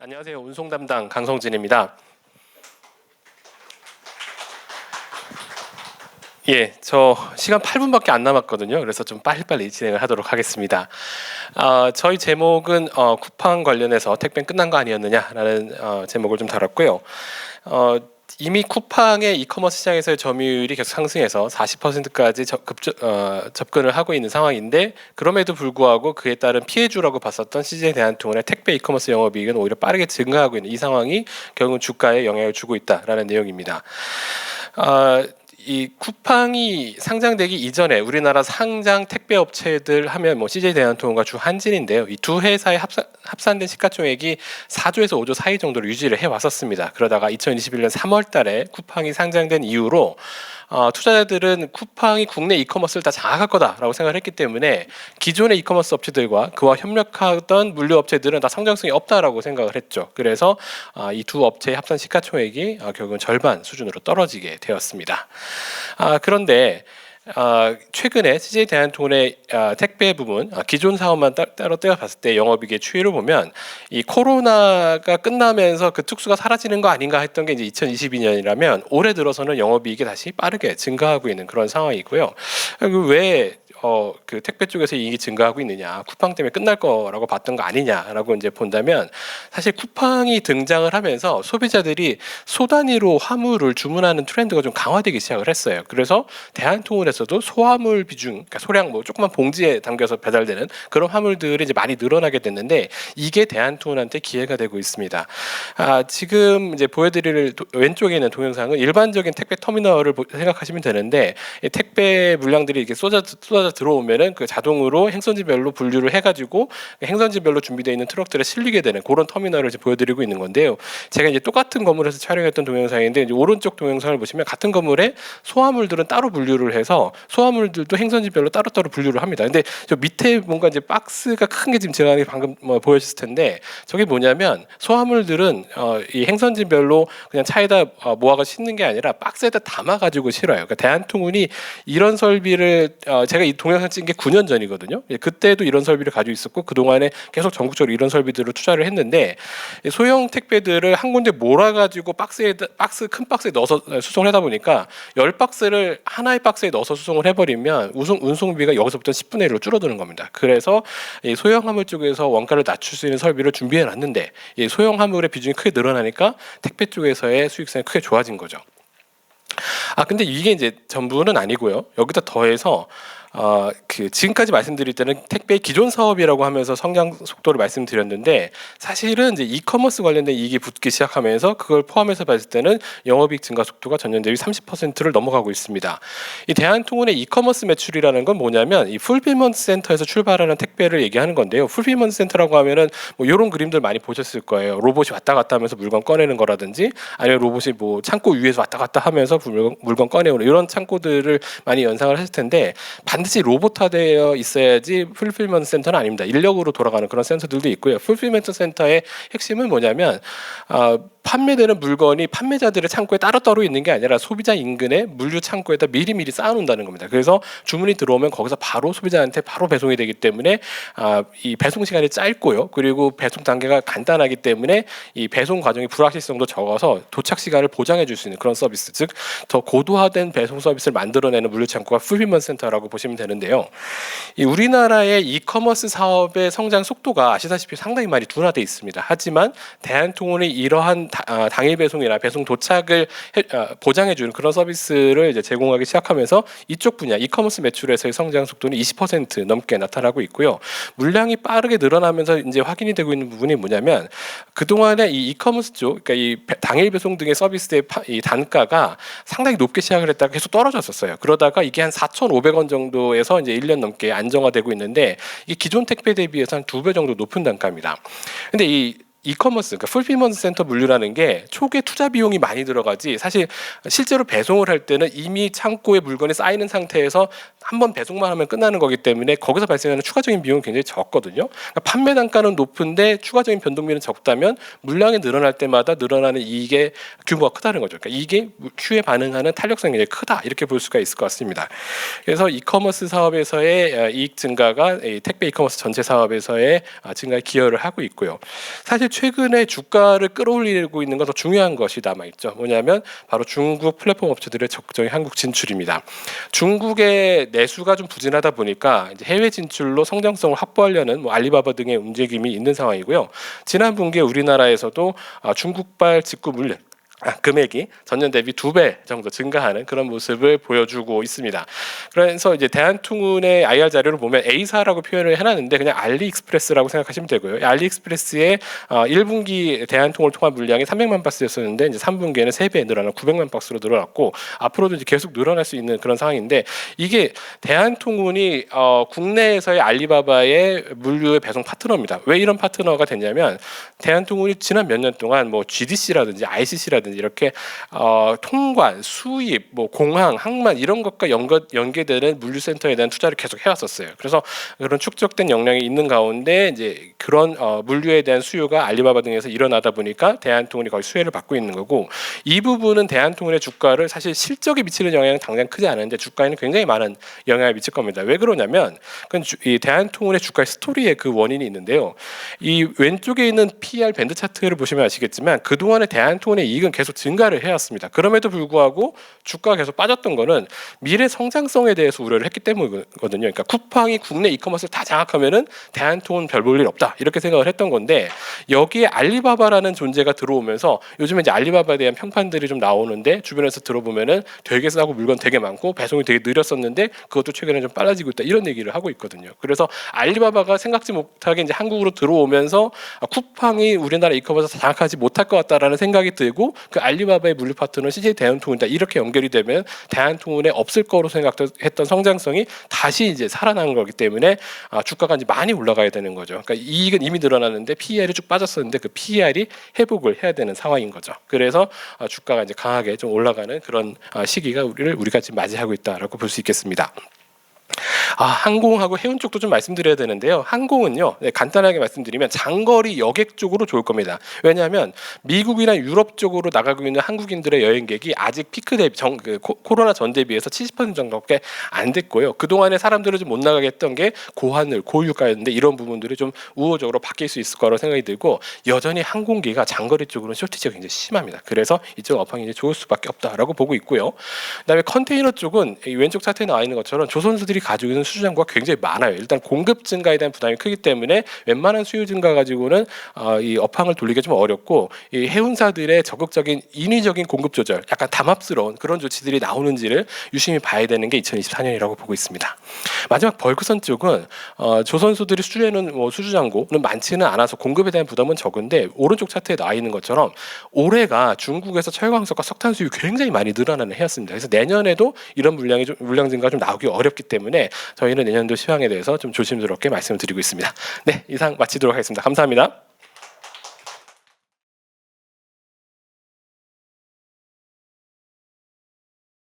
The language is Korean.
안녕하세요. 운송 담당 강성진입니다. 예, 저 시간 8분밖에 안 남았거든요. 그래서 좀 빨리빨리 진행을 하도록 하겠습니다. 저희 제목은 쿠팡 관련해서 택배 끝난 거 아니었느냐라는 제목을 좀 달았고요. 이미 쿠팡의 이커머스 시장에서의 점유율이 계속 상승해서 40%까지 접근을 하고 있는 상황인데, 그럼에도 불구하고 그에 따른 피해주라고 봤었던 CJ 대한통운의 택배 이커머스 영업이익은 오히려 빠르게 증가하고 있는 이 상황이 결국은 주가에 영향을 주고 있다라는 내용입니다. 이 쿠팡이 상장되기 이전에 우리나라 상장 택배 업체들 하면 CJ 대한통운과 주한진인데요. 이 두 회사의 합산된 시가총액이 4조에서 5조 사이 정도로 유지를 해왔었습니다. 그러다가 2021년 3월달에 쿠팡이 상장된 이후로 투자자들은 쿠팡이 국내 이커머스를 다 장악할 거다라고 생각을 했기 때문에 기존의 이커머스 업체들과 그와 협력하던 물류 업체들은 다 성장성이 없다라고 생각을 했죠. 그래서 이 두 업체의 합산 시가총액이 결국은 절반 수준으로 떨어지게 되었습니다. 그런데 최근에 CJ 대한통운의 택배 부문 기존 사업만 따로 떼어봤을 때 영업이익의 추이를 보면 이 코로나가 끝나면서 그 특수가 사라지는 거 아닌가 했던 게 이제 2022년이라면 올해 들어서는 영업이익이 다시 빠르게 증가하고 있는 그런 상황이고요. 왜 그 택배 쪽에서 이익이 증가하고 있느냐, 쿠팡 때문에 끝날 거라고 봤던 거 아니냐라고 이제 본다면, 사실 쿠팡이 등장을 하면서 소비자들이 소단위로 화물을 주문하는 트렌드가 좀 강화되기 시작을 했어요. 그래서 대한통운에서도 소화물 비중, 그러니까 소량 조그만 봉지에 담겨서 배달되는 그런 화물들이 이제 많이 늘어나게 됐는데, 이게 대한통운한테 기회가 되고 있습니다. 지금 이제 보여드릴 왼쪽에 있는 동영상은 일반적인 택배 터미널을 생각하시면 되는데, 택배 물량들이 이렇게 쏟아 들어오면은 그 자동으로 행선지별로 분류를 해가지고 행선지별로 준비되어 있는 트럭들에 실리게 되는 그런 터미널을 이제 보여드리고 있는 건데요. 제가 이제 똑같은 건물에서 촬영했던 동영상인데, 이제 오른쪽 동영상을 보시면 같은 건물에 소화물들은 따로 분류를 해서 소화물들도 행선지별로 따로따로 분류를 합니다. 근데 저 밑에 뭔가 이제 박스가 큰 게 지금 제가 방금 보여주실 텐데, 저게 뭐냐면 소화물들은 이 행선지별로 그냥 차에다 모아가 싣는 게 아니라 박스에다 담아가지고 실어요. 그러니까 대한통운이 이런 설비를 제가 이 동영상 찍은 게 9년 전이거든요. 그때도 이런 설비를 가지고 있었고, 그동안에 계속 전국적으로 이런 설비들을 투자를 했는데, 소형 택배들을 한 군데 몰아가지고 큰 박스에 넣어서 수송을 하다 보니까 10박스를 하나의 박스에 넣어서 수송을 해버리면 운송비가 여기서부터 10분의 1로 줄어드는 겁니다. 그래서 이 소형 화물 쪽에서 원가를 낮출 수 있는 설비를 준비해 놨는데, 이 소형 화물의 비중이 크게 늘어나니까 택배 쪽에서의 수익성이 크게 좋아진 거죠. 근데 이게 이제 전부는 아니고요. 여기다 더해서 그 지금까지 말씀드릴 때는 택배의 기존 사업이라고 하면서 성장 속도를 말씀드렸는데, 사실은 이제 이커머스 관련된 이익이 붙기 시작하면서 그걸 포함해서 봤을 때는 영업이익 증가 속도가 전년 대비 30%를 넘어가고 있습니다. 이 대한통운의 이커머스 매출이라는 건 뭐냐면, 이 풀필먼트 센터에서 출발하는 택배를 얘기하는 건데요. 풀필먼트 센터라고 하면은 이런 그림들 많이 보셨을 거예요. 로봇이 왔다 갔다 하면서 물건 꺼내는 거라든지, 아니면 로봇이 창고 위에서 왔다 갔다 하면서 물건 꺼내오는 이런 창고들을 많이 연상을 했을 텐데, 반드시 로봇화되어 있어야지 풀필먼트 센터는 아닙니다. 인력으로 돌아가는 그런 센터들도 있고요. 풀필먼트 센터의 핵심은 뭐냐면, 판매되는 물건이 판매자들의 창고에 따로따로 있는 게 아니라 소비자 인근의 물류 창고에다 미리미리 쌓아놓는다는 겁니다. 그래서 주문이 들어오면 거기서 바로 소비자한테 바로 배송이 되기 때문에 이 배송 시간이 짧고요. 그리고 배송 단계가 간단하기 때문에 이 배송 과정의 불확실성도 적어서 도착 시간을 보장해 줄 수 있는 그런 서비스, 즉 더 고도화된 배송 서비스를 만들어내는 물류 창고가 풀필먼트 센터라고 보시면 되는데요. 이 우리나라의 이커머스 사업의 성장 속도가 아시다시피 상당히 많이 둔화되어 있습니다. 하지만 대한통운이 이러한 당일 배송이나 배송 도착을 보장해주는 그런 서비스를 이제 제공하기 시작하면서 이쪽 분야 이커머스 매출에서의 성장 속도는 20% 넘게 나타나고 있고요. 물량이 빠르게 늘어나면서 이제 확인이 되고 있는 부분이 뭐냐면, 그동안에 이 이커머스 쪽, 그러니까 이 당일 배송 등의 서비스의 이 단가가 상당히 높게 시작을 했다가 계속 떨어졌었어요. 그러다가 이게 한 4,500원 정도에서 이제 1년 넘게 안정화되고 있는데, 이게 기존 택배 대비해서 한 2배 정도 높은 단가입니다. 근데 이 이커머스, 그러니까 풀필먼트 센터 물류라는 게 초기에 투자 비용이 많이 들어가지, 사실 실제로 배송을 할 때는 이미 창고에 물건이 쌓이는 상태에서 한번 배송만 하면 끝나는 거기 때문에 거기서 발생하는 추가적인 비용은 굉장히 적거든요. 그러니까 판매 단가는 높은데 추가적인 변동비는 적다면 물량이 늘어날 때마다 늘어나는 이익의 규모가 크다는 거죠. 그러니까 이게 큐에 반응하는 탄력성이 굉장히 크다, 이렇게 볼 수가 있을 것 같습니다. 그래서 이커머스 사업에서의 이익 증가가 택배 이커머스 전체 사업에서의 증가에 기여를 하고 있고요. 사실 최근에 주가를 끌어올리고 있는 건 더 중요한 것이 남아 있죠. 뭐냐면 바로 중국 플랫폼 업체들의 적극적인 한국 진출입니다. 중국의 내수가 좀 부진하다 보니까 이제 해외 진출로 성장성을 확보하려는 뭐 알리바바 등의 움직임이 있는 상황이고요. 지난 분기에 우리나라에서도 중국발 직구 물량 금액이 전년 대비 2배 정도 증가하는 그런 모습을 보여주고 있습니다. 그래서 이제 대한통운의 IR 자료를 보면 A사라고 표현을 해놨는데 그냥 알리익스프레스라고 생각하시면 되고요. 알리익스프레스의 1분기 대한통운을 통한 물량이 300만 박스였었는데 이제 3분기에는 3배 늘어난 900만 박스로 늘어났고 앞으로도 이제 계속 늘어날 수 있는 그런 상황인데 이게 대한통운이 국내에서의 알리바바의 물류의 배송 파트너입니다. 왜 이런 파트너가 됐냐면 대한통운이 지난 몇 년 동안 뭐 GDC라든지 ICC라든지 이렇게 통관, 수입, 뭐 공항, 항만 이런 것과 연계되는 물류센터에 대한 투자를 계속 해왔었어요. 그래서 그런 축적된 역량이 있는 가운데 이제 그런 물류에 대한 수요가 알리바바 등에서 일어나다 보니까 대한통운이 거의 수혜를 받고 있는 거고 이 부분은 대한통운의 주가를 사실 실적에 미치는 영향은 당장 크지 않은데 주가에는 굉장히 많은 영향을 미칠 겁니다. 왜 그러냐면 이 대한통운의 주가의 스토리에 그 원인이 있는데요. 이 왼쪽에 있는 PER 밴드 차트를 보시면 아시겠지만 그동안의 대한통운의 이익은 계속 증가를 해왔습니다. 그럼에도 불구하고 주가가 계속 빠졌던 거는 미래 성장성에 대해서 우려를 했기 때문이거든요. 그러니까 쿠팡이 국내 이커머스를 다 장악하면은 대한통운 별 볼 일 없다 이렇게 생각을 했던 건데 여기에 알리바바라는 존재가 들어오면서 요즘에 이제 알리바바에 대한 평판들이 좀 나오는데 주변에서 들어보면은 되게 싸고 물건 되게 많고 배송이 되게 느렸었는데 그것도 최근에 좀 빨라지고 있다 이런 얘기를 하고 있거든요. 그래서 알리바바가 생각지 못하게 이제 한국으로 들어오면서 쿠팡이 우리나라 이커머스 장악하지 못할 것 같다라는 생각이 들고 그 알리바바의 물류 파트너는 CJ 대한통운이다 이렇게 연결이 되면 대한통운에 없을 거로 생각했던 성장성이 다시 이제 살아나는 거기 때문에 주가가 이제 많이 올라가야 되는 거죠. 그러니까 이익은 이미 늘어났는데 PER이 쭉 빠졌었는데 그 PER이 회복을 해야 되는 상황인 거죠. 그래서 주가가 이제 강하게 좀 올라가는 그런 시기가 우리가 지금 맞이하고 있다라고 볼 수 있겠습니다. 항공하고 해운 쪽도 좀 말씀드려야 되는데요. 항공은요, 간단하게 말씀드리면 장거리 여객 쪽으로 좋을 겁니다. 왜냐하면 미국이나 유럽 쪽으로 나가고 있는 한국인들의 여행객이 아직 피크 대비 코로나 전 대비해서 70% 정도밖에 안 됐고요. 그 동안에 사람들을 좀 못 나가게 했던 게 고하늘, 고유가였는데 이런 부분들이 좀 우호적으로 바뀔 수 있을 거라고 생각이 들고 여전히 항공기가 장거리 쪽으로는 쇼티지가 굉장히 심합니다. 그래서 이쪽 업황이 이제 좋을 수밖에 없다라고 보고 있고요. 그다음에 컨테이너 쪽은 이 왼쪽 차트에 나와 있는 것처럼 조선수들이 가지고 있는 수주 잔고가 굉장히 많아요. 일단 공급 증가에 대한 부담이 크기 때문에 웬만한 수요 증가 가지고는 이 업황을 돌리기 좀 어렵고 이 해운사들의 적극적인 인위적인 공급 조절, 약간 담합스러운 그런 조치들이 나오는지를 유심히 봐야 되는 게 2024년이라고 보고 있습니다. 마지막 벌크선 쪽은 조선수들이 수주에는 수주 잔고는 많지는 않아서 공급에 대한 부담은 적은데 오른쪽 차트에 나와 있는 것처럼 올해가 중국에서 철광석과 석탄 수입이 굉장히 많이 늘어나는 해였습니다. 그래서 내년에도 이런 물량 증가가 좀 나오기 어렵기 때문에 저희는 내년도 시황에 대해서 좀 조심스럽게 말씀을 드리고 있습니다. 네, 이상 마치도록 하겠습니다. 감사합니다.